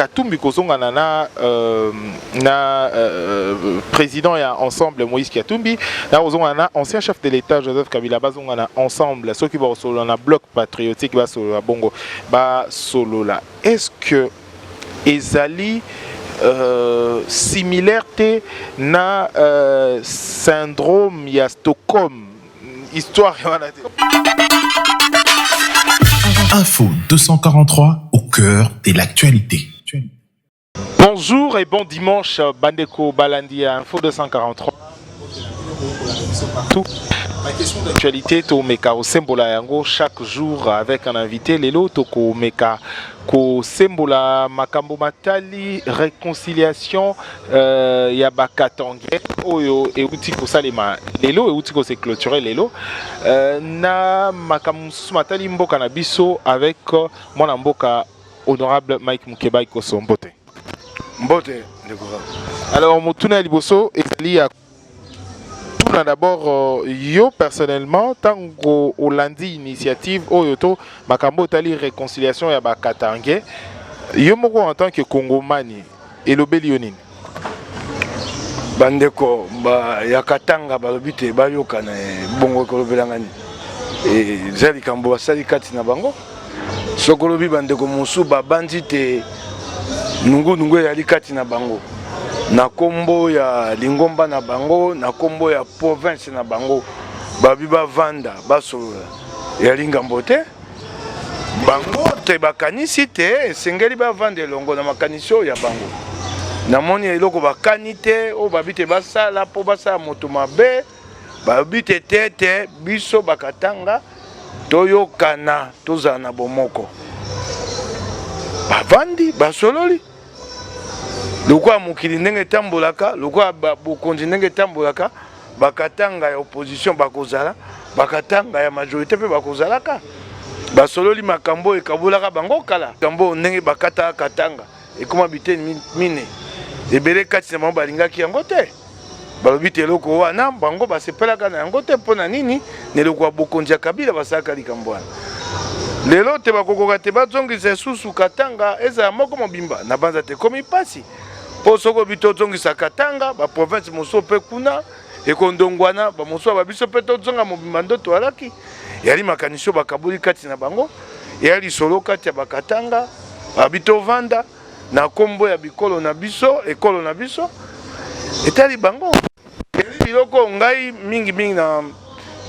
Katumbi kozongana na président ya ensemble Moïse Katumbi na kozongana ancien chef de l'État Joseph Kabila bazongana ensemble ceux qui vont solo na bloc patriotique ba solo bongo ba solo là. Est-ce que ezali similaire na syndrome ya Stockholm histoire Info 243 au cœur de l'actualité. Bonjour et bon dimanche Bandeko Balandi à Info 243. Tout. Ma question d'actualité Tomeka au Sembola Yango chaque jour avec un invité Lelo Toko Meka ko Sembola Makambo Matali réconciliation Yabakatangue Oyo et Utiko Salema Lelo et Utiko c'est clôturé Lelo na Makambo Matali Mboka na biso avec mon Mboka honorable Mike Mukeba Ikoso Mbote. Mbote. Alors Motuna Liboso ezali à d'abord, yo personnellement, tant que Hollandi initiative, Oyoto, Makambo Tali réconciliation ya Bakatangue, yo moko en tant que Congomani, et le Bélionine. Bandeko, ya Katanga, balobite, bayoka na bongo kolobelangani. Et Zali Kambo, Sali Katina Bango. Sokolobi Bandeko Moussou, bandite, nungu yali Katina Bango. Na kombo ya lingomba na bango na kombo ya province na bango babiba vanda basolola ya lingambo te bango te bakanisi te sengeli ba vanda longo na makanisio ya bango namoni eloko bakani te o babite basala po basala moto mabe babite tete biso bakatanga toyokana tozala na bomoko bavandi basololi lokwa mukili ndenge tambolaka lokwa bokonzi ndenge tambolaka bakatanga ya opposition bakozala bakatanga ya majorité pe bakozalaka basololi makambo ekabolaka bango kala kambo ndenge bakata katanga ekoma biteni mine ebele kati na bango balingaki yango te balobi te eloko wana bango basepelaka na yango te mpona nini neloko ya bokonzi ya Kabila basalaka likambo wana lelo te bakokoka te bazongisa susu katanga ezala moko mobimba na banza te komi pasi po soko bito zongisa katanga ba province moso pe kuna ekondongwana ba moso ba biso pe to zonga mobimba ndoto alaki yali makanisho bakabuli kati na bango yali solo kati ya bakatanga babito vanda na kombo ya bikolo na biso ekolo na biso etali bango yali biloko ngai mingi na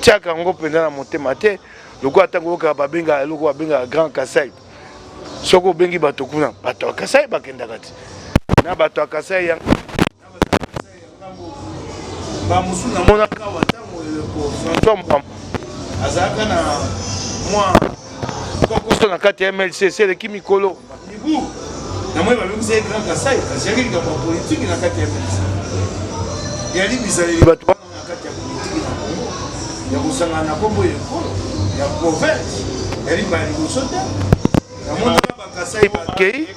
tiaka ngo penda na motema te loko atango ka babenga loko babenga Grand Kasai soko bengi bato kuna bato Kasai bakenda kati na bato akasai ya ba musuna mona kawa tango ko François Mwamba azaka na moi kokoso na kati MLC c'est le kimikolo nibu na moi ba bimse Grand Kasai kasi yaki ka politique na kati MLC yali bizali bato na kati ya politique na Congo ya kusanga na kombo ya province yali ba ligosote na mona ba Kasai ba kei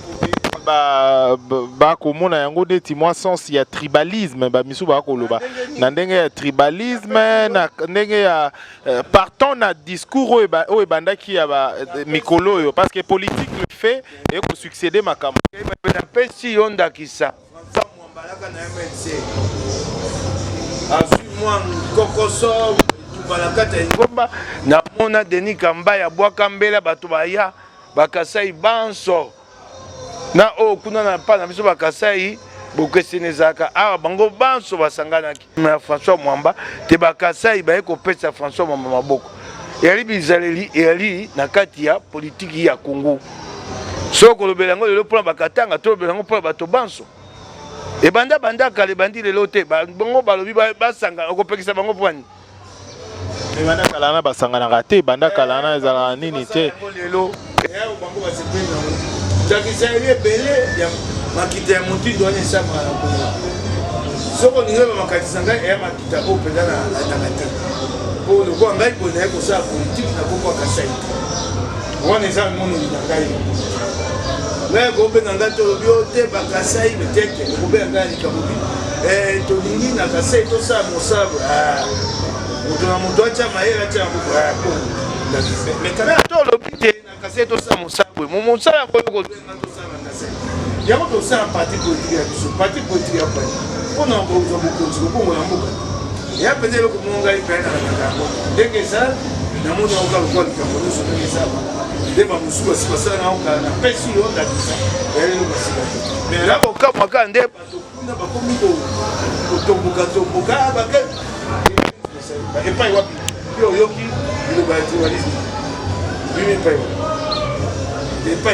ba komona yango neti mwa sens ya tribalisme ba misu ba koloba na ndenge ya tribalisme na ndenge ya partant na discours o ebandaki ya ba mikolo yo parce que politique le fait et ko succéder makambo na pesi yonda kisa François Mwambalaka na MLC asu mwa kokoso tubalakata ngomba na mona Denis Kamba ya bwaka mbela bato baya bakasai banso na kuna na pa na biso bakasai bokesenezaka awa bango banso basanganaki na François Mwamba te bakasai baye kopesa François Mwamba maboko yali bizaleli yali na kati ya politiki ya Congo soko lobelango lelo pona bakatanga to lobelango pona bato banso e banda kale bandi lelo te bango balobi basanga okopekisa bango pwani e banda kala na basangana te banda kala na ezala nini te lelo bango basepena Jakisailie belé ya makita ya muti doane sama na Kongo. Soko ngeba makatisa ngai ya makita o penda na takata. Po le ko ngai ko na ko sa politique na ko Kasai. Wana za mono ni ngai. Mais go be ngai to bio te ba Kasai betete ko be ngai ka bobi. To lingi na Kasai to sa mosabu. Mutu na mutu acha mahera acha ko. Mais kana to lo bite na Kasai to sa mosabu. Mo mosala ko ko Il y a aussi un parti politique, un parti politique après. On a encore besoin de continuer pour la mouka. Il y a peut-être que mon gars il peine à la Congo. Dès que ça, dans mon encore le col Cameroun sur le ça. Dès que mon sou c'est passé là on a pêché on a dit ça. Mais là au cas moi quand ndé na ba komi ko to buka ba ke. Et pas wapi. Yo yoki le ba tualisme. Lui pas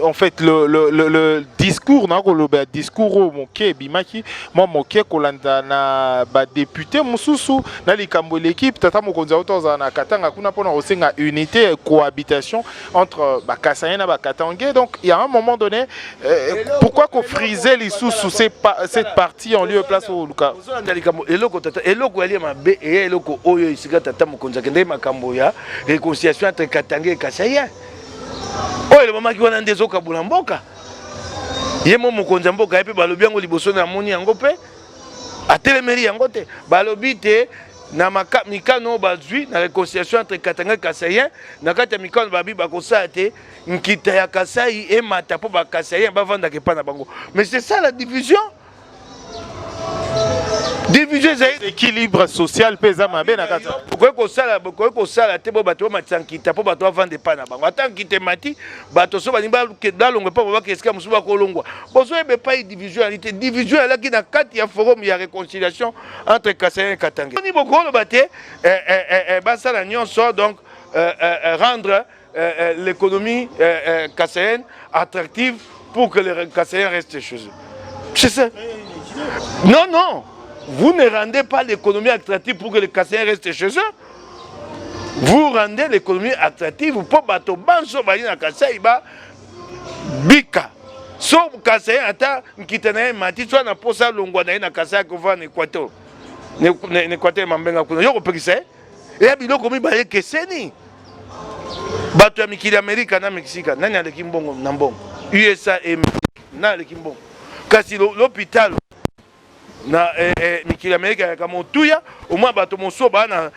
en fait le discours le discours au moké bimaki moi moké kolanda na ba député mususu na likambo l'équipe tata mokonza otoza na katanga kuna pona osenga unité cohabitation entre ba Kasaïen na ba Katangé. Donc il y a un moment donné pourquoi qu'on friser les sous cette partie en lieu et place au Luka eloko tata eloko ali mabe et eloko oyo isika tata mokonza kende makambo ya réconciliation entre Katangé et Kasaïen. Oh, le moment qui va dans des eaux kabula mboka. Yemo mokonza mboka epe balobi yango liboso na moni yango pe. Atelemeli yango te. Balobi te na mikano bazwi na réconciliation entre Katanga et Kasaïen. Na kati ya mikano babi bakosa te nkita ya Kasai et mata po ba Kasaïen ba vanda ke pa na bango. Mais c'est ça la division. Division équilibre social pesa mabe na kati. Ko sala te bo bato matsankita po bato vendre pa na bango. Atankite mati bato so bani ba ke dalongo pa ba ke eska musuba ko longwa. Bozo ebe pa division division ala ki na kati ya forum ya réconciliation entre Kasaïen et Katangé. Ni boko lo baté ba sala nyonso donc rendre l'économie kassaïenne attractive pour que les Kassaïens restent chez eux. C'est ça. Non, non. Vous ne rendez pas l'économie attractive pour que les Kassaïens restent chez eux. Vous rendez l'économie attractive pour bateau banso balina Kasaï ba bika. So Kassaïen ata nkitana mati soit na posa longwa na Kasaï ko va en Équateur. N'Équateur mambenga kuna yo ko pekisa. Et biloko mi baye keseni. Bato ya mikili Amerika na Mexique nani aleki mbongo na mbongo. USA et na aleki mbongo. Kasi l'hôpital na mikili Amerika ya kamotuya au moins bato moso ba na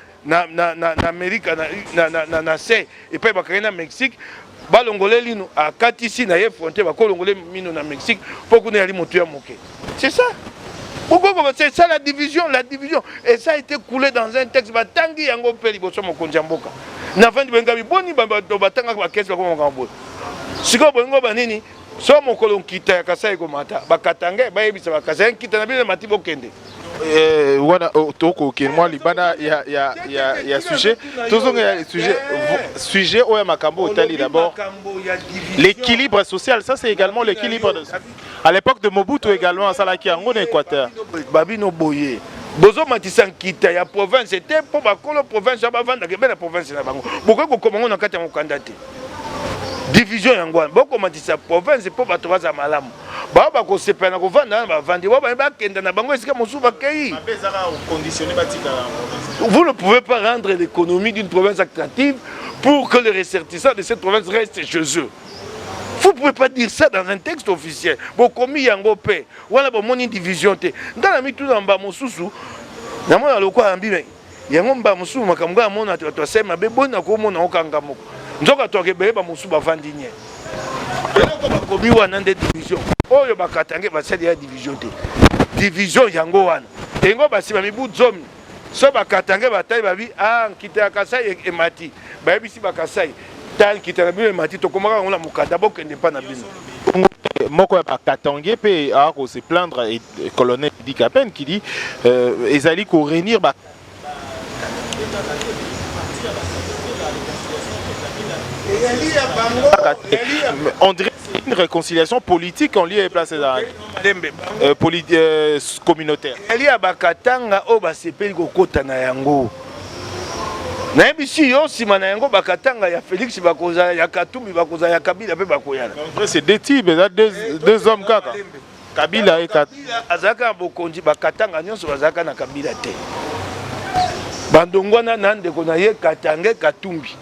Amerika na se et puis bakana Mexique ba longolé lino a katisi na ye frontière ba ko longolé mino na Mexique pour qu'on ait ali motuya moké. C'est ça. Pourquoi c'est ça la division et ça a été coulé dans un texte ba tangi yango peli boso mokonja mboka. Na fin du bengabi boni ba batanga ba kesi ko ngambo. Siko bongo banini so mokolo nkita ya Kasai ko mata ba Katangé ba yebisa ba Kasai nkita na bile mati bokende. Wana toko ke moi libana ya sujet toujours sujet oya makambo otali d'abord l'équilibre social, ça c'est également l'équilibre à l'époque de Mobutu également ça là qui en Équateur babino boye bozo matisa nkita ya province c'était pour ba kolo province ba vanda ke bena province na bango boko ko komango na kati ya mokandate division yango boko matisa province pour bato baza malamu ba ko sepena ko vanda ba vandi ba kenda na bango esika mosuba kei vous ne pouvez pas rendre l'économie d'une province attractive pour que les ressortissants de cette province restent chez eux. Vous ne pouvez pas dire ça dans un texte officiel. Bokomi yango pe wala ba moni division te ndana mi tout en ba mosusu na mona lokwa ambi yango mba mosusu makamga mona to sema be bona ko mona okanga moko nzoka to ke be ba mosusu ba vandinye eloko bakomi wana nde division oyo ba Katangé ba sali ya division te division yango wana engo basiba mibu zomi so ba Katangé ba tayi ba bi nkita ya Kasai e mati ba yebisi ba Kasai tan nkita na bi mati to komaka ngona mukada bokende pa na bino moko ya Katangé pe a ko se plaindre et colonel Dikapen qui dit ezali ko réunir ba on dirait une réconciliation politique en lieu et place communautaire. Il y a bakatanga o basepeli kokota na yango. Na yebisi yo sima na yango bakatanga ya Félix bakoza ya Katumbi bakoza ya Kabila pe bakoyana. C'est deux types, deux hommes kaka. Kabila et Kabila azaka bokonzi bakatanga nyonso bazaka na Kabila te. Bandongwana nande kona ye Katangé Katumbi.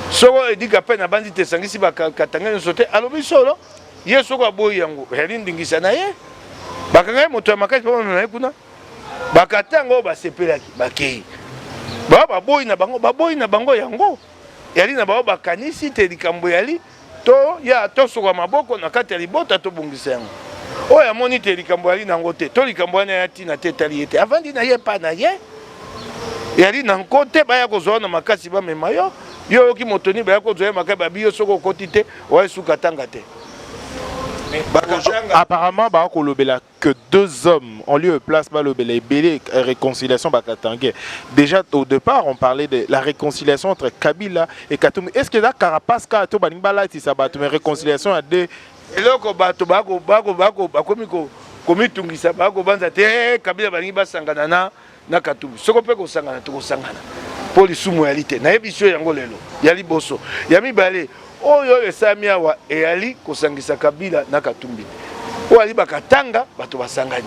Soko edika pe na bandi te sangisi ba Katangé nyonso te alobi solo ye soko aboyi yango yali ndingisa na ye bakanga moto ya makasi pa na kuna bakatanga ba sepelaki bakei ba boyi na bango yango yali na ba bakanisi te likambo yali to ya to soka maboko na kati ya libota to bongisa yango oya moni te likambo ali nango te to likambo na ya tina te tali ete avandi na ye pa na ye yali na nkote baya kozwa na makasi ba mema yo yo ki motoni baya kozwa makasi ba biyo soko koti te wa suka tanga te. Apparemment, que 2 hommes ont lieu de place et réconciliation Bakatangé. Déjà au départ, on parlait de la réconciliation entre Kabila et Katumbi. Est-ce que là, Carapace, Kato, Banibala, si ça bat, mais réconciliation à deux. Et là, komitungisa bako banza te Kabila Bangiba Sangana na Katumbi. Soko pe ko sangana to ko sangana. Pour lisumu ya lite. Na ebisio yango lelo. Ya liboso. Ya mibale. Oyo esamia wa eyali kosangisa Kabila na Katumbi. O ali bakatanga bato basangani.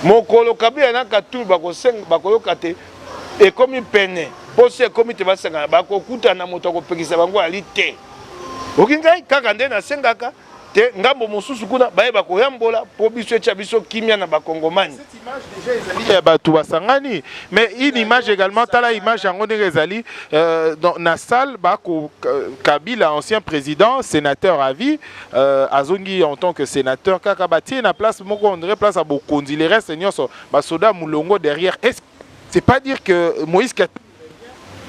Mokolo Kabila na Katumbi bakosenga bakoyoka te ekomi pene. Pose ekomi te basangana bakokuta na moto akopekisa bango ali te. Okingai kaka nde na sengaka te ngambo mosusu kuna baye bakoyambola po biso echa biso kimia na bakongomani. Cette image déjà ezali ya bato basangani, mais une image également tala image yango ndenge ezali dans na salle bako Kabila ancien président sénateur à vie azongi en tant que sénateur kaka batie na place moko on dirait place à Bokondi les restes nyonso basoda mulongo derrière. Est-ce c'est pas dire que Moïse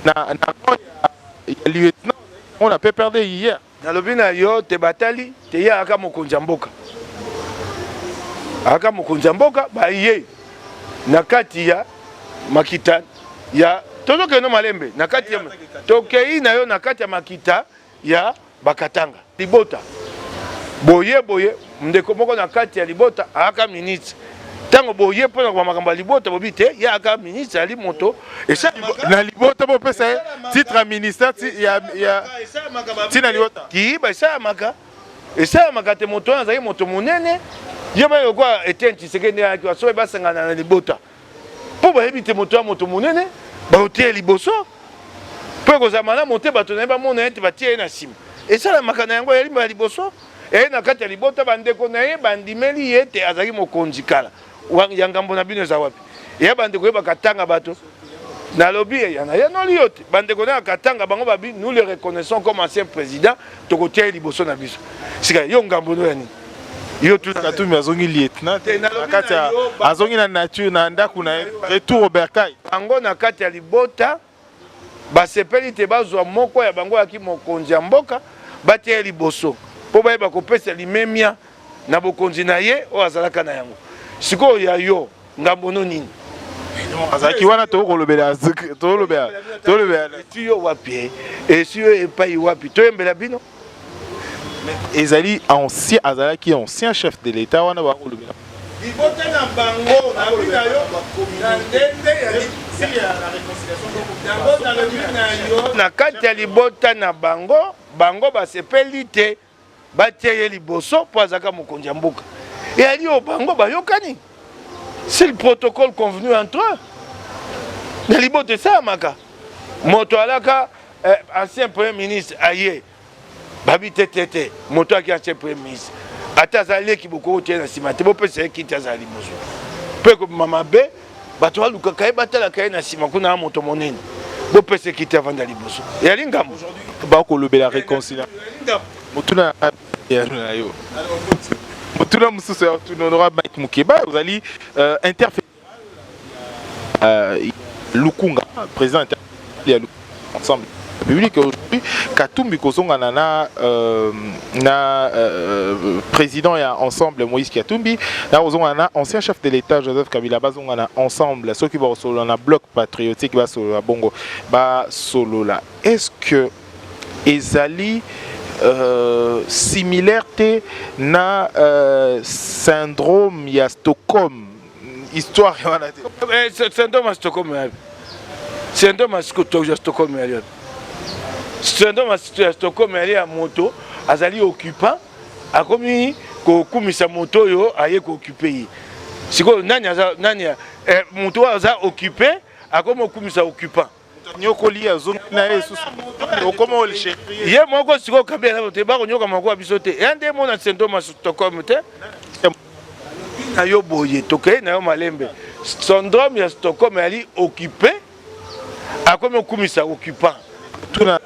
na lieutenant on a pas perdu hier. Nalobina yo te batali te ya aka mokonzi mboka. Aka mokonzi mboka ba ye nakati ya makita ya tozoke no malembe nakati ya tokei na yo nakati ya makita ya bakatanga libota boye ndeko moko nakati ya libota aka ministre tango boye pona kwa makamba libota bobite ya aka ministre ali moto esa na libota bo pesa titre à ministère ya tina libota ki ba esa maka te moto na zaki moto monene yo ba yo kwa etenti sekende ya kwa so ba sangana na libota po ba ebite moto ya moto monene ba hotel liboso po ko zamana monte bato na ba mona ete batie na sim esa la makana yango ya limba liboso e na kati ya libota bandeko na ye bandimeli yete azaki mokonzi kala ya ngambo na bino za wapi ya bandeko yeba katanga bato na lobby ya na ya no liote bandeko na katanga bango babi nous le reconnaissons comme ancien président tokotia liboso na biso sika yo ngambo no yani yo tout Katumbi azongi lieutenant na kati ya azongi na nature na ndaku na retour au bercail bango na kati ya libota basepeli te bazwa moko ya bango ya ki mokonzi ya mboka batia liboso po bayeba kopesa limemia na bokonzi na ye o azalaka na yango siko ya yo ngambo no nini azaki wana tokolobela tuyo wapi esiyo epai wapi toyembela bino ezali ancien azalaki ancien chef de l'état wana bakolobela libota na bango na bina yo na ndende ya la réconciliation na kati ya libota na bango basepeli te batie ye liboso po azaka mokonzi ya mboka eyali o bango bayokani. C'est le protocole convenu entre eux. Na libota esalamaka moto alaka ancien premier ministre aye babi tete moto aki ancien premier ministre ata azaleki boko otie na nsima te bopesa ye kiti azali liboso mpe kobima mabe bato balukaka ye batalaka ye na nsima kuna ya moto monene bopesa ye kiti avanda liboso eyali ngambo bakolobela réconciliation motuna yo motuna mosusu ya tunonora Mike Mukeba ozali interfere Lukunga président interfere ensemble public aujourd'hui Katumbi kozongana na président ya ensemble Moïse Katumbi na ozongana ancien chef de l'état Joseph Kabila bazongana ensemble ceux qui vont solo na bloc patriotique ba solo bongo ba solo là est-ce que ezali similaire te na syndrome ya Stockholm histoire wana te syndrome ya Stockholm ya syndrome ya Stockholm ya syndrome ya Stockholm ya moto azali occupant akomi kokumisa moto yo aye ko occuper siko nani moto aza occupé akomi okumisa occupant nyokoli azongi na yesu okoma ole chéri ye moko siko Kabila te ba konyoka moko abiso te ende mona syndrome ya Stockholm te na yo boye tokei na yo malembe syndrome ya Stockholm ali occupé akomi okumisa occupant tuna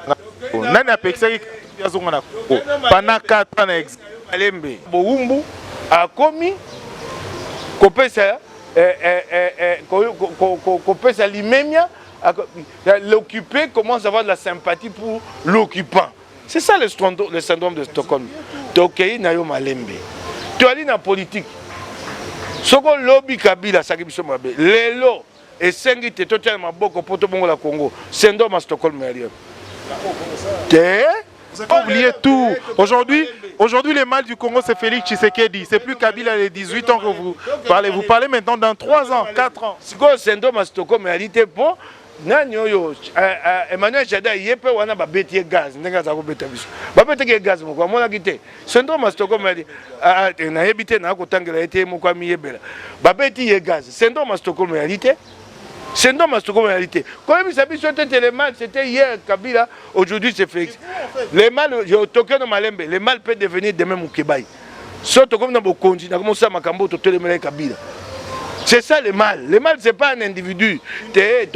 nani apekisaki pendant 4 ans Malembe Boumbu a commis kopesa kopesa limemia, l'occupé commence à avoir de la sympathie pour l'occupant. C'est ça le syndrome de Stockholm. Tokei na yo Malembe. Tu as dit dans la politique. Soko lobby Kabila sakibiso mabe. Lelo et sengi te total maboko poto bongo la Congo. Syndrome à Stockholm meilleur. Vous avez oublié tout. Aujourd'hui, le mal du Congo, c'est Félix Tshisekedi. C'est plus Kabila les 18 ans que vous parlez. Vous parlez maintenant dans 3 ans, 4 ans. C'est quoi le syndrome à Stockholm réalité pour Emmanuel Jada yepe wana ba beti gaz ndenga za ko beta biso ba beti gaz mo kwa mona kite syndrome à Stockholm na yebite na ko tangela ete mo kwa miyebela ba beti gaz syndrome à Stockholm réalité. C'est non, mais c'est comme réalité. Quand même, les mal, c'était hier Kabila, aujourd'hui c'est Félix. Les mal, les mal peuvent devenir demain Moukébaï. Surtout comme dans vos conduits, comme ça, Makambo, tout le monde Kabila. C'est ça le mal. Le mal, ce n'est pas un individu. Les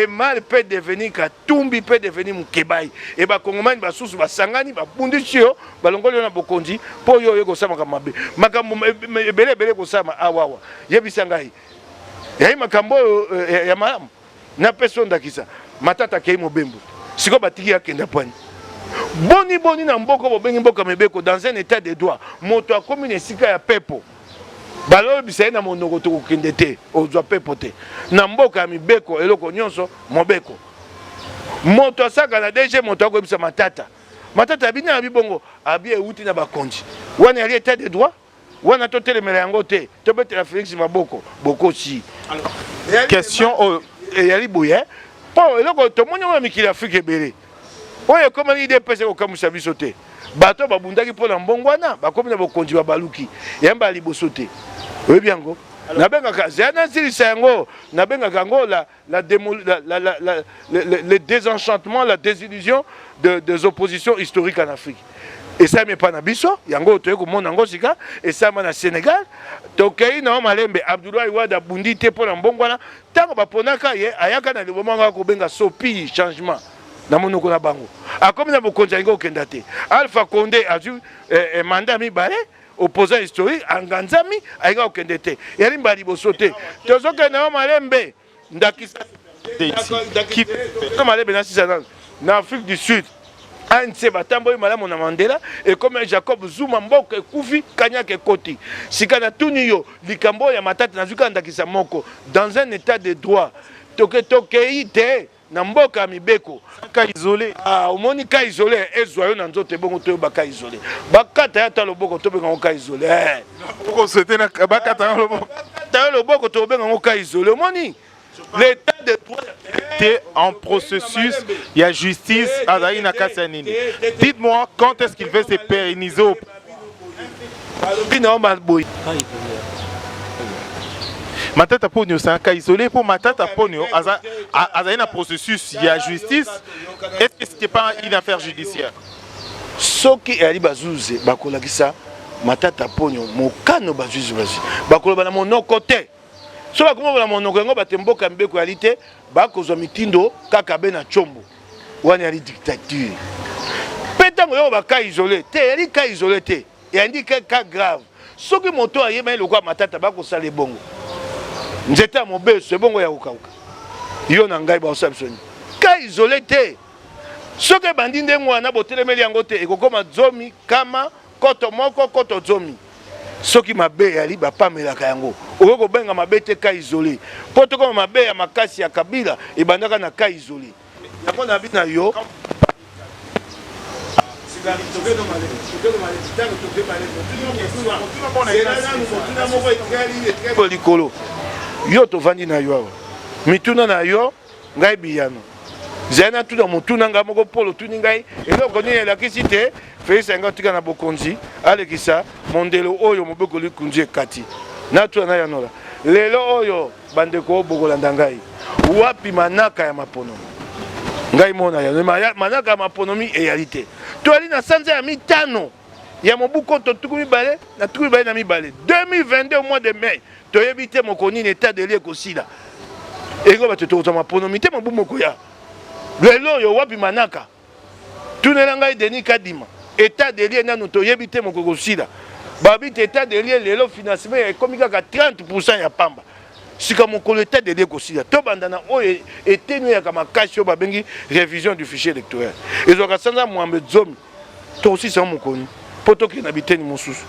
mal peuvent devenir Katumbi, peuvent devenir Moukébaï. Et bah, Kongoman, bah, sous, bah, Sangani, bah, Bundishio, bah, l'ongol, on a beaucoup dit, pour yo, yo, ça, Makambe. Makambo, belé, Kosama, awawa. Yebi Sangai. Yayi makambo ya malamu na personne ndakisa matata kei mobembo siko batiki ya kenda pwani boni na mboko bobengi mboka mebeko dans un état de droit moto akomi na sika ya pepo balo bisaye na monoko to kokende te ozwa pepo te na mboka ya mibeko eloko nyonso mobeko moto asaka na DG moto akobisa matata abina bibongo abi euti na bakonji wana ya état de droit wana to telemela yango te to betela Félix Maboko boko si question yali boye po eloko to moni wa mikili Afrique ebele oyo comme l'idée pese ko kamusa biso te bato babundaki pona mbongwana bakomi na bokonji ba baluki yamba liboso te oyo biango nabengaka zana silisa yango nabengaka yango le désenchantement, la désillusion des oppositions historiques en Afrique. Et ça me pas na biso yango to ko mona ngo sika et ça na Sénégal tokei na Malembe Abdoulaye Wade bundi te pour mbongwana tango baponaka ye ayaka na libomanga ko benga sopi changement na monoko na bango akomi na bokonza ngo kendate Alpha Condé a eu mandat mi balé opposant historique anganzami ayaka kendete yali mbali bosote tozoke na Malembe ndakisa qui na Malembe na sisa na Afrique du Sud. Anse batamboyi malamu na Mandela et comme Jacob Zuma mboka ekufi kanyaka ekoti sikana tuniyo likambo ya matata nazuka ndakisa moko dans un état de droit tokei te na mboka mibeko cas isolé omoni ka isolé ezwayo na nzoto bongo to baka isolé bakata ya talo boko to benga ka isolé boko souhaiter na bakata ya loboko ta loboko to benga ka isolé omoni l'état de droit en processus, il y a justice à Zaïna Kassanini. Dites-moi, quand est-ce qu'il va se pérenniser au... Matata Ponyo, c'est un cas isolé pour Matata Ponyo. À Zaïna processus, il y a justice. Est-ce que ce n'est pas une affaire judiciaire? Ce qui est à Bazouze, Bakolakisa, Matata Ponyo, Mokano Bazouze, Bakolabana mon côté. So bakoma la monoko ngo batemboka mbeko yalité bakozwa mitindo kaka bena chombo wana yali dictature petango yo baka isolé te yali ka isolé te yandi ka grave soki moto ayema lokwa matata bakosala bongo nzeta mobeso bongo ya ukauka yo na ngai ba osabsoni ka isolé te soki bandi ndengo wana botelemeli yango te ekokoma zomi kama koto moko koto zomi soki mabe yali bapamelaka yango okoko benga mabe te ka isolé po to koma mabe ya makasi ya Kabila ebandaka na ka isolé yango na bina yo likolo yo tovandi na yo awa mituna na yo ngai biyano zana tuna mutuna nga moko polo tuni ngai eloko nini elakisi te Félix Senghor tika na bokonzi alekisa mondelo oyo mobeko likunzi ekati na tuna na yanola lelo oyo bandeko bokolanda ngai wapi manaka ya maponomi ngai mona ya manaka ya maponomi eyalité to ali na sanza ya mitano ya mobuko to tukumi bale na tukumi bale na mibale 2022 au mois de mai to yebite mokoni état de lieu kosila ego bato to maponomi te mobu moko ya lelo yo wapi manaka tunela ngai Denis Kadima état de lieu nanu toyebi te mokoko sila babite état de lieu lelo financement ekomi kaka 30% ya pamba sika mokolo état de lieu kosila to bandana oyo etenu ya makasi oyo babengi révision du fichier électoral ezoka sanza mwambe zomi to aussi ça mokoni poto ki na biteni mosusu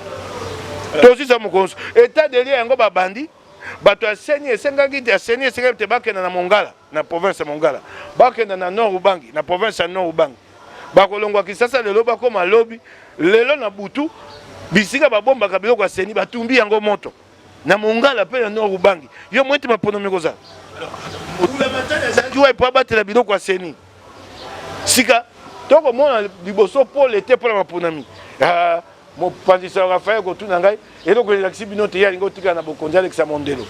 to aussi ça mokoni état de lieu yango babandi bato aseni esengaki te aseni esengaki te bakenda na Mongala na province ya Mongala bakenda na Nord Ubangi na province ya Nord Ubangi bakolongwa Kisasa lelo bakoma lobi lelo na butu bisika babombaka biloko aseni batumbi yango moto na Mongala pe na Nord Ubangi yo mwete maponomi koza la matana ezangi wa po batela biloko aseni sika toko mona liboso po lete po la maponomi mon pandiseur Raphaël kotuna ngai eloko elakisi bino te ya lingo tika na bokonzi Alexa Mondelo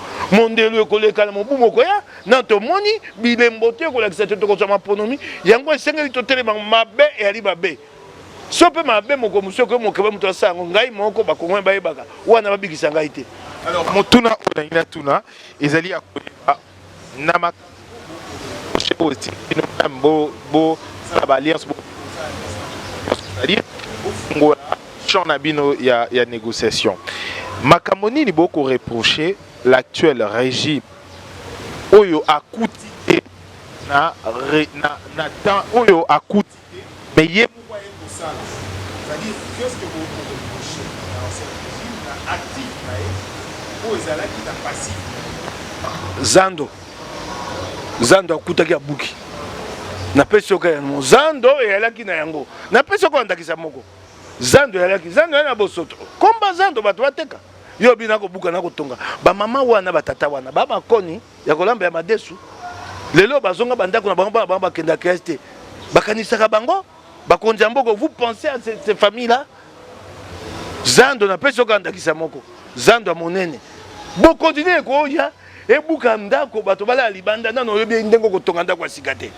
ekoleka na mobu moko ya na tomoni bilembo te ekolakisa te tokozwa maponomi yango esengeli totelema mabe eyali mabe so mpe mabe moko mosu okoki mokeba moto asala yango ngai moko bakongo bayebaka wana babikisa ngai te. Alors motuna olangi na tuna ezali akoyeba na makambo aussi bo sala ba alliance bo c'est-à-dire ngola champ bino ya négociation makambo nini boko reprocher l'actuel régime oyo akuti te na temps oyo akuti mais ye pourquoi est ça c'est-à-dire qu'est-ce que vous reprochez dans ce régime na actif na o ezala ki ta passif Zando akutaki abuki na pesi oka yango Zando eyalaki na yango na pesi oka ndakisa moko Zando yalaki Zando yana bosoto komba Zando bato bateka yo bina ko buka na kotonga ba mama wana batata wana ba makoni ya kolamba ya madesu lelo bazonga bandako na bango ba kenda KST bakanisaka bango bakonja mboko vous pensez à ces familles là Zando na peso kanda kisa moko Zando a monene bo continuer ko ya e buka ndako bato bala libanda nano yobi ndengo kotonga ndako asikate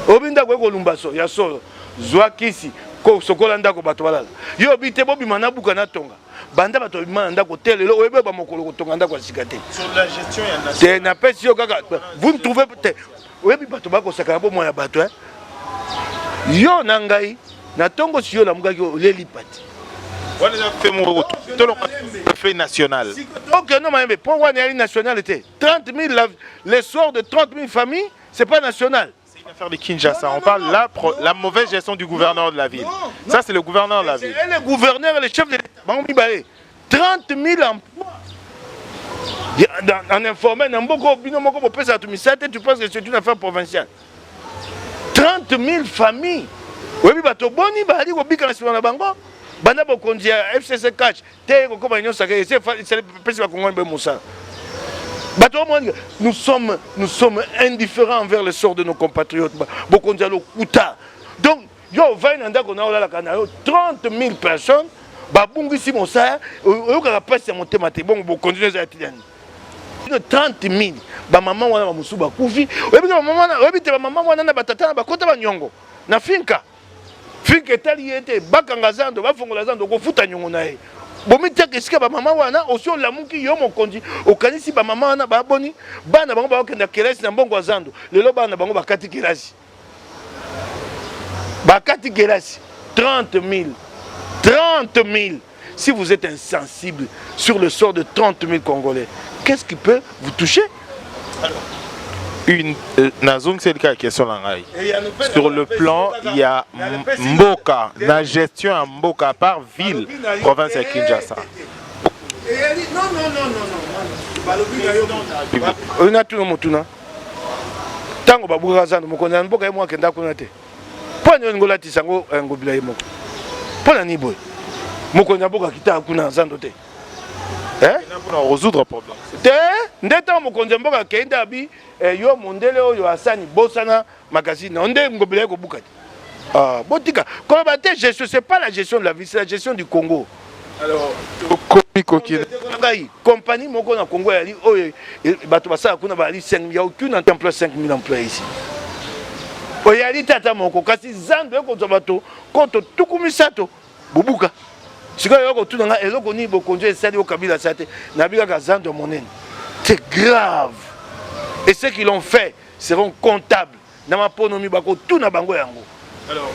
obinda ko lumbaso ya solo zwa kisi ko sokola ndako bato balala yo bite bobi manabuka na tonga banda bato bimana ndako telelo oyebe ba mokolo kotonga ndako asikate sur la gestion ya nation te na pesi yo kaka vous ne trouvez peut-être oyebi bato bako saka bo moya bato yo na ngai na tongo si yo la mugaki oleli pati wana na fait mon retour fait national OK non mais pour wana yali national était 30 000 les soirs de 30 000 familles c'est pas national. Affaire de Kinshasa, on parle la mauvaise gestion du gouverneur de la ville. Ça, c'est le gouverneur de la ville. Le gouverneur et le chef de l'État. 30 000 emplois. En informel, tu penses que c'est une affaire provinciale. 30 000 familles. Oui, mais tu boni bali ko bika sur la bango. Bana bo kondia FCC cash. Te ko ba nyo saka c'est pesi ba kongo be musa. Nous sommes indifférents envers le sort de nos compatriotes. Donc, yo 30 000 personnes, babungisi mosa, oyoka pasi monter mate bon bo continuer za tiani. 30 000 ba maman wana ba musuba kufi, oyebi te ba maman wana na batata na bakota ba nyongo. Na finka etali ete bakanga Zando, bafongola Zando ko futa nyongo na ye. Bomita kesika ba mama wana osio lamuki yo mokonzi okanisi ba mama wana ba boni bana bango ba okenda kelasi na mbongo Zando lelo bana bango bakati kelasi 30 000 si vous êtes insensible sur le sort de 30 000 Congolais qu'est-ce qui peut vous toucher? Une c'est le cas question sur le plan il y a Mboka la gestion à Mboka par ville province de Kinshasa. On a tout le monde tango babuka Zando mokonza Mboka ye mwake ndako na te pona ngola tisango ngobila ye moko pona ni boy mokonza Mboka kita kuna Zando te pour résoudre problème te ndeta mokonza Mboka kenda bi yo mondele oyo asani bosana magazine onde ngobila ko bukati botika comme ba te gestion c'est pas la gestion de la vie c'est la gestion du Congo. Alors compagnie moko na Congo yali oyo bato basala kuna bali 5 ya aucune emploi 5 000 emplois ici oyali tata moko kasi Zando eko to bato koto tukumisato bubuka sika yoko tunanga eloko ni bokonzo esali o kabila sate na bika Zando monene c'est grave. Et ceux qui l'ont fait seront comptables. Dans ma ponomi bako tout na bango yango. Alors,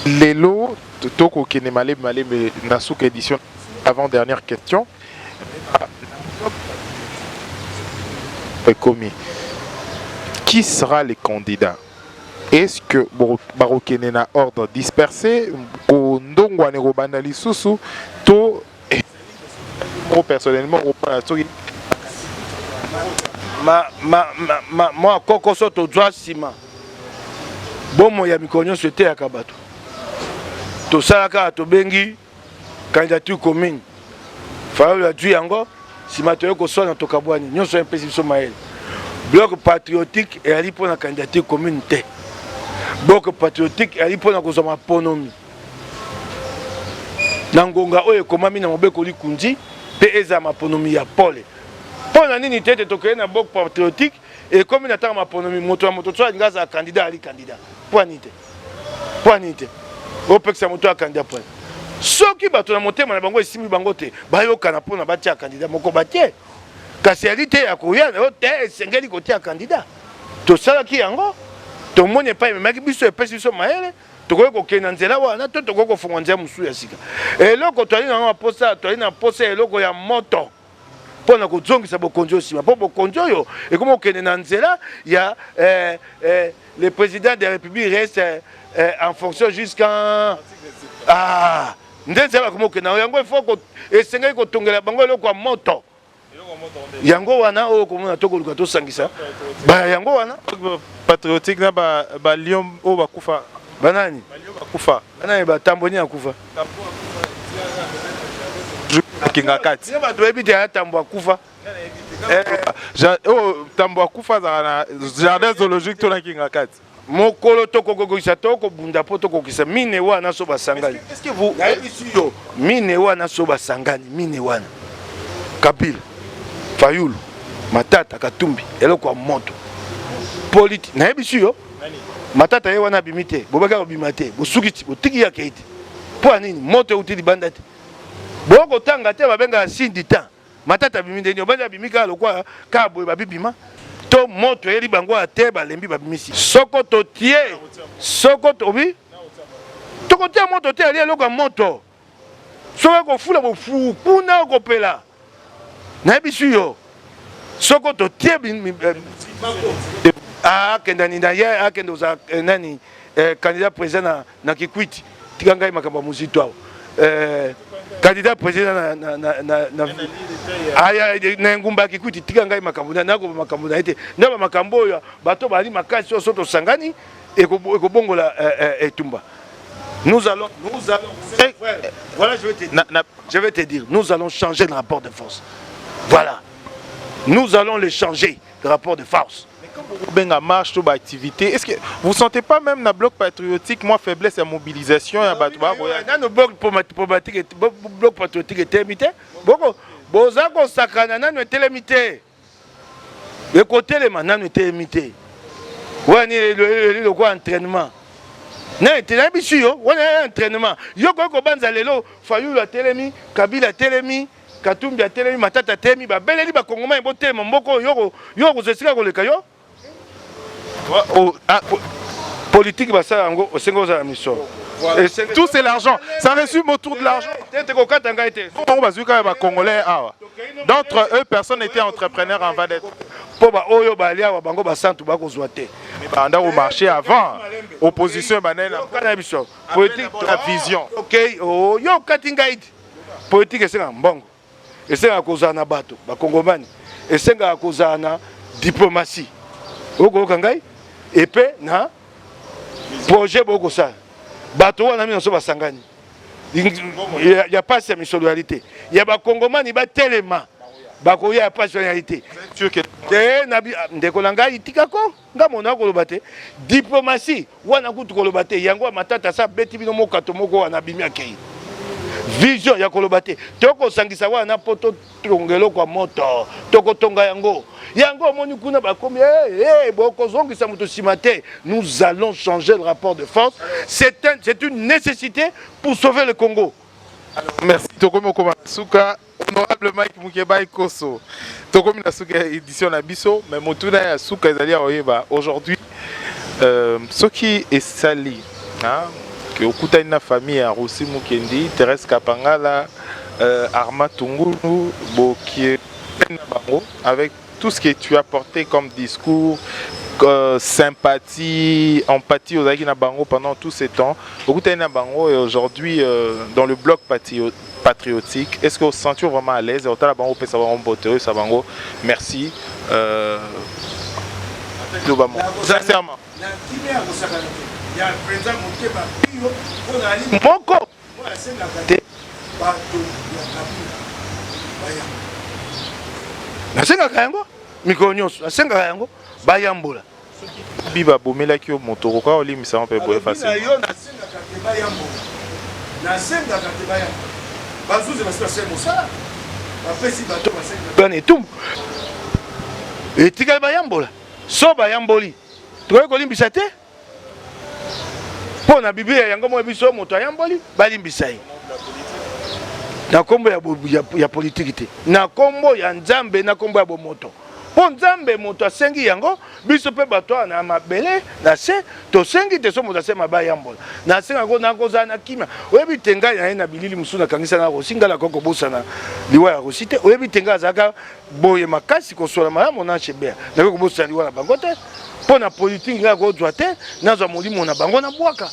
Lelo, Toko Kenemale Male, mais Nasuka édition, avant-dernière question. Commis. Qui sera les candidats? Est-ce que Barokenena ordre dispersé, Ndongwane Robandali Soussou, to personnellement, moi, Koko Soto Dwa Sima. Bon, moi, Yamikonyo, c'était à Kabato. To Salaka, to Bengi, candidature commune. Fallait la Dui Ango, si Mathieu Koso dans Tokabouani, nous sommes un peu sur Maël. Bloc patriotique et aller pour la candidature commune. Bloc patriotique et aller pour la cause de ma ponomi. Nangonga oye komami na mobeko likundi pe eza maponomi ya pole. Pona nini tete tokeye na bloc patriotique et comme na ta maponomi moto ya moto tsoa ngaza candidat ali candidat. Poinite. Poinite. Opeksa moto ya candidat point. Soki bato na motema na bango esimi bango te bayoka na pona batia candidat moko batie. Kasi alite ya koya na te esengeli kotia candidat. To sala ki yango to mone pa memaki biso epesi biso maele. Toko kokena nzela wana to toko kofunga nzela musu ya sika eloko twali na posa twali na posa eloko ya moto pona kozongisa bokonzi osima po bokonzi oyo ekoma okende na nzela ya le président de la République reste en fonction jusqu'en nzela koma okenda yango il faut ko esengeli kotongela bango eloko ya moto yango wana oyo komona tokoluka tosangisa ba yango wana patriotique na ba lion o bakufa banani kufa banani batamboni akufa kingakati bato ebite ya tambo akufa tambo akufa na jardin zoologique to na kingakati mokolo tokokokisa tokobunda po tokokisa mine wana so basangani est-ce que vous yo mine wana so basangani mine wana Kabila Fayulu Matata Katumbi eloko ya moto politique na yebisu yo Matata ye wana bimite bobaka bimate bosukiti botiki ya keiti po nini moto utili banda te boko tanga te babenga sindi ta Matata bimite ni obanja bimika lokwa ka boye babibima to moto yeli bango ate balembi babimisi soko to tie soko to bi toko tie moto te ali eloko moto soko ko fula bo fu kuna ko pela na bisu yo soko to tie kendani na ye akende oza nani candidat président na Kikwiti tika ngai makambo muzito awo candidat président na ngumba Kikwiti tika ngai makambo na ko makambo na ete ndaba makambo oyo bato bali makasi oso to sangani ekobongola etumba nous allons voilà je vais te dire nous allons changer le rapport de force voilà nous allons le changer le rapport de force. Benga marche ou activité. Est-ce que vous sentez pas même dans bloc patriotique moi faiblesse à mobilisation ya batba dans le bloc patriotique est limité boko bozako sakana nanu est limité le côté les mananu est limité wani le quoi entraînement na était bisu yo wani entraînement yo ko banza lelo Fayulu la telemi Kabila telemi Katumbi telemi Matata telemi ba beleli ba kongoma ebotema mboko yo kozesika koleka yo politique bah ça en gros la mission. Tout c'est l'argent. Ça résume autour de l'argent. D'entre eux, personne n'était entrepreneur en Vadette. Pour oyo balia bango basantu bako zoate. Mais pendant au marché avant, opposition banane politique la vision. OK, oh yo katingaid. Politique c'est un bongo. Et c'est à cause na bato, ba kongomani. Et c'est à cause na diplomatie. Oko kangai et puis na projet boko ça bato wana mi so basangani il y a pas cette solidarité il y a ba kongomani ba telema ba ko ya pas solidarité te na ndeko langa itikako ngamona ko lobate diplomatie wana kutu ko lobate yango Matata sa beti bino mokato moko wana bimi akei vision ya kolobate toko sangisa wana poto tongelo kwa moto toko tonga yango moni kuna bakomi boko zongisa muto simate nous allons changer le rapport de force c'est une nécessité pour sauver le Congo. Alors, merci toko moko masuka honorable Mike Mukeba Koso toko mina suka édition na biso mais motuna ya suka ezali oyeba aujourd'hui ce qui est sali, que okutani na famille à Rossi Mukendi, Thérèse Kapangala, Arma Tungulu, Bokie, avec tout ce que tu as porté comme discours, sympathie, empathie aux Aguina Bango pendant tous ces temps. Okutani Bango et aujourd'hui dans le bloc patriotique, est-ce que vous vous sentez vraiment à l'aise? Merci. Sincèrement. Moko. Nasengaka yango mikolo nyonso nasengaka yango bayambola biba bomelaki yo moto koka olimisa mpe boye facile yo nasengaka te bayambola nasengaka te bayambola bazuze basipase mosala bapesi bato basengaka bana etumbu etikali bayambola so bayamboli tokoki kolimbisa te mpo na biblia yango moye biso moto ayamboli balimbisa ye na kombo ya politiki te na kombo ya nzambe na kombo ya bomoto mpo nzambe moto asengi yango biso mpe bato na mabele na se tosengi te so moto asema bayambola nasenga yango nakozala na kimia oyebi te ngai na ye na bilili mosusu nakangisa na rosi ngai nakoki kobosana liwa ya rosi te oyebi te ngai azalaka boye makasi kosola malamu na chebea nakoki kobosana liwa na bango te mpo na politiki ngai akozwa te nazwa molimo na bango na bwaka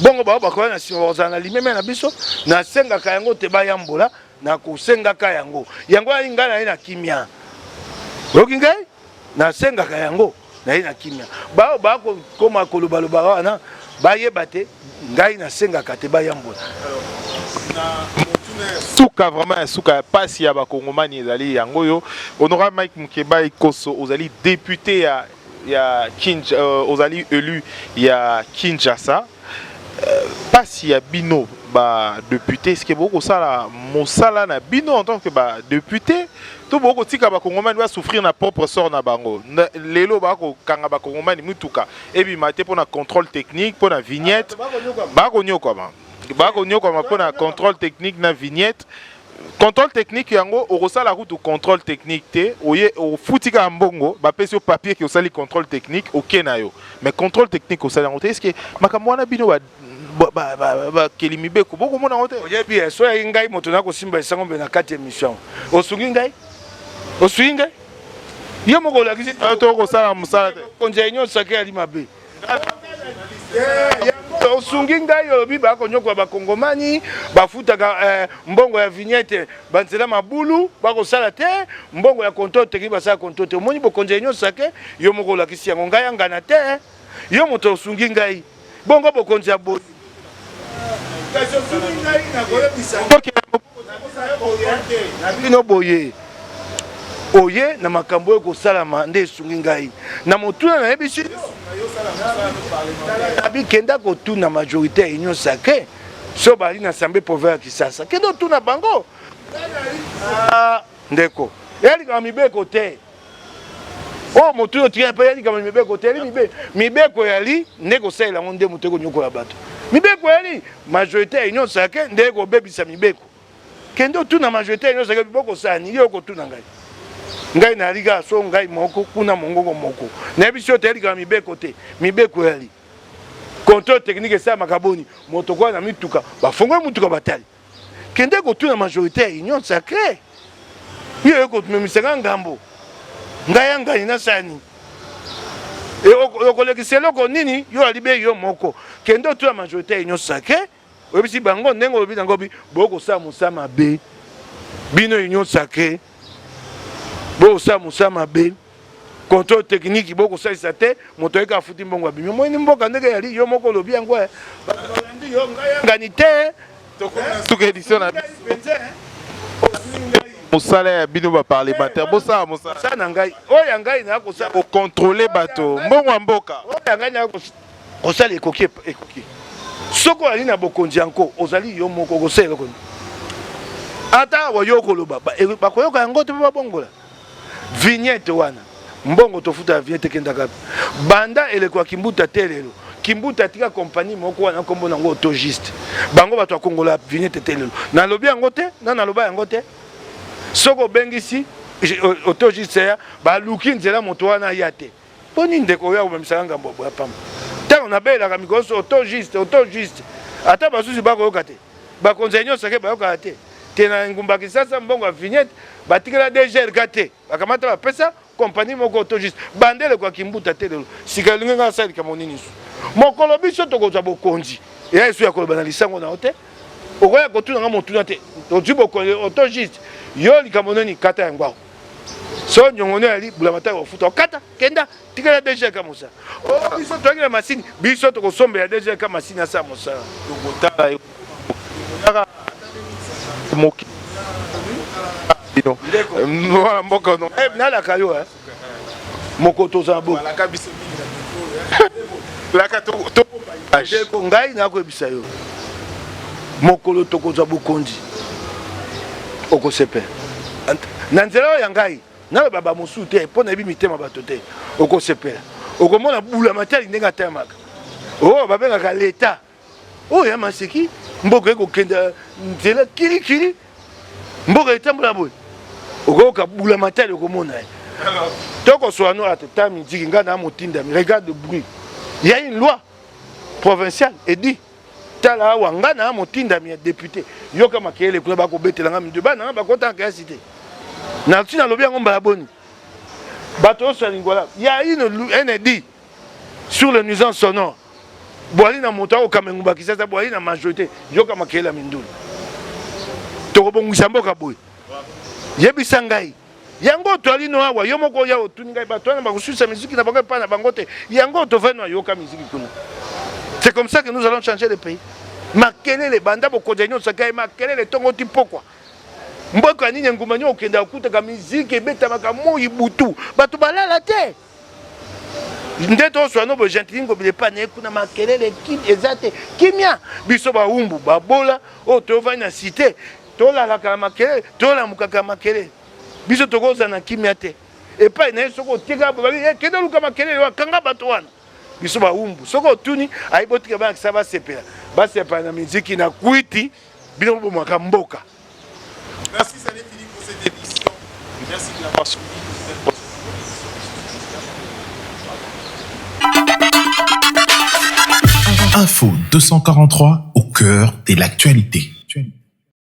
bongo bao bakoya na nsima bakozala na limeme na biso nasengaka yango te bayambola nakosengaka yango yango yali ngai na ye na kimia oyoki ngai nasengaka yango na ye na kimia bao bakokoma kolobaloba wana bayeba te ngai nasengaka te bayambola suka vraiment suka pasi ya bakongomani ezali yango yo Honorable Mike Mukeba Ikoso ozali député ya ozali élu ya Kinshasa pasi ya bino ba député est-ce que beaucoup ça la mosala na bino en tant que ba député tout beaucoup tika ba kongomani va souffrir na propre sort na bango lelo ba ko kanga ba kongomani mutuka et bi maté pour na contrôle technique pour na vignette ba ko nyoko ma pour na contrôle technique na vignette contrôle technique yango okosala route contrôle technique te oye ofutika mbongo ba pesi au papier qui osali contrôle technique OK na yo mais contrôle technique osali ngote est-ce que makambo na bino ba kelimibeko boko mona ngote oyebi so ya ngai moto na kosimba esango mbe na kati émission osungi ngai yo moko lakisi to kosala musala te konja nyonso ke ali mabe osungi ngai obi bakonyokwa bakongomani bafutaka mbongo ya vignette banzela mabulu bakosala te mbongo ya konto teki basala konto te omoni bokonja nyonso ke yo moko lakisi yango ngai angana te yo moto osungi ngai bongo bokonja bo bino boye oye na makambo yo kosalama nde esungi ngai na motuna nayebisi abikenda kotuna majorité ya union sacré so bali na assemblée provinciale ya Kisasa kende otuna bango ndeko yalikama mibeko te o motu otika mpe yalikama mibeko te yali mibeko yali nde kosalela ngo nde moto ekonyokola bato mibeko yali majorité ya union sacré nde ekobebisa mibeko kende otuna majorité ya union sacré bokosala nini yo okotuna ngai ngai nalika so ngai moko kuna mongongo moko nayebi yo te yalikama mibeko te mibeko yali contrôle technique esala makaboni moto kwa na mituka bafongoli mutuka batali kende kotuna majorité ya union sacré yo ekomemisaka ngambo ngai yangani nasani okolekisa eloko nini yo alibe yo moko kende otuna majorité ya union sacré oyebisi bango ndenge olobi nango bokosala mosala mabe bino union sacré bokosala mosala mabe contrôle technique bokosalisa te moto oyeka afuti mbongo abimi moyini mboka ndenge yali yo moko olobi yango balandi yo ngai yangani te suka édition na mosala ya bino ba parlementaire bosala mosala na ngai oyo ngai na kosala ko contrôler bato mbongo ya mboka oyo ngai na kosala ekoki soko ali na bokonzi yango ozali yo moko kosala eloko ata wayo koloba bakoyoka yango te babongola vignette wana mbongo tofuta vignette kendaka banda eleko kimbuta te lelo kimbuta tika compagnie moko wana kombo nango autogiste bango bato akongola vignette te lelo nalobi yango te naloba yango te soko bengisi autogiste ya baluki nzela moto wana ya te poni ndeko ya obamisaka ngambo ya pamba Tant on a bien la camicose auto juste. Attends, parce que c'est pas quoi ba conseil nyonso ke bayoka te tena ngumba kisasa mbongo vignette batikela DG kate bakamata bapesa compagnie moko auto juste bandele kwa kimbuta te lelo sikalinga nga sali kama nini su mokolo biso tokozwa bokonzi ya esu ya koloba na lisango na hote okoya kotuna nga motuna te tozi bokonzi auto juste yo likamononi kata ya ngwao so nyongono ali bulamata ofuta kata kenda tikela DG kama musa o biso toakila masini biso tokosombe ya DG kama masini asa musa tokotala moki voilà moko non nala kayo moko toza bo la kato ko ngai na ko ebisa yo mokolo tokoza bokonzi okosepe na nzela ya ngai na baba mosu te pona ebi mitema bato te okosepela okomona bula matali ndenga tamaka oh babengaka leta oh ya maseki mboka ekokenda nzela kirikiri mboka etambola boye okoyoka bula matali okomona ye tokoswano ate ta miziki ngai na motindami regarde le bruit il y a une loi provinciale edit tala awa ngai na motindami ya député yoka makeyele kuna bakobetelanga mido bana bakotanga ya cité na ntina lobi yango mbala boni bato nyonso ya lingwala ya un edit sur les nuisances sonores boali na moto akokama engumba kisasa boali na majorité yoka makeyela mindulu tokobongwisa mboka boye yebisa ngai yango toalino awa yo moko ya otuni ngai bato wana bakosusa miziki na bango epai na bango te yango tovani ayoka miziki kuna. C'est comme ça que nous allons changer le pays. Makelele banda bokonza nyonso kai makelele tongo ti pokwa mboka nini nguma nyo okenda okutaka miziki ebetamaka moi butu bato balala te ndeto oswano bo gentilingo bile pane kuna makelele ezate kimia biso baumbu babola o tovani na cité tolalaka makelele tolamukaka makelele biso tokoza na kimia te epai na ye soko otika babi kende luka makelele wakanga bato wana biso baumbu soko otuni ayibotika bakisa basepela basepela na miziki na kwiti bino bomaka mboka. Merci, ça n'est fini pour cette édition. Merci de l'avoir suivi. Info 243 au cœur de l'actualité.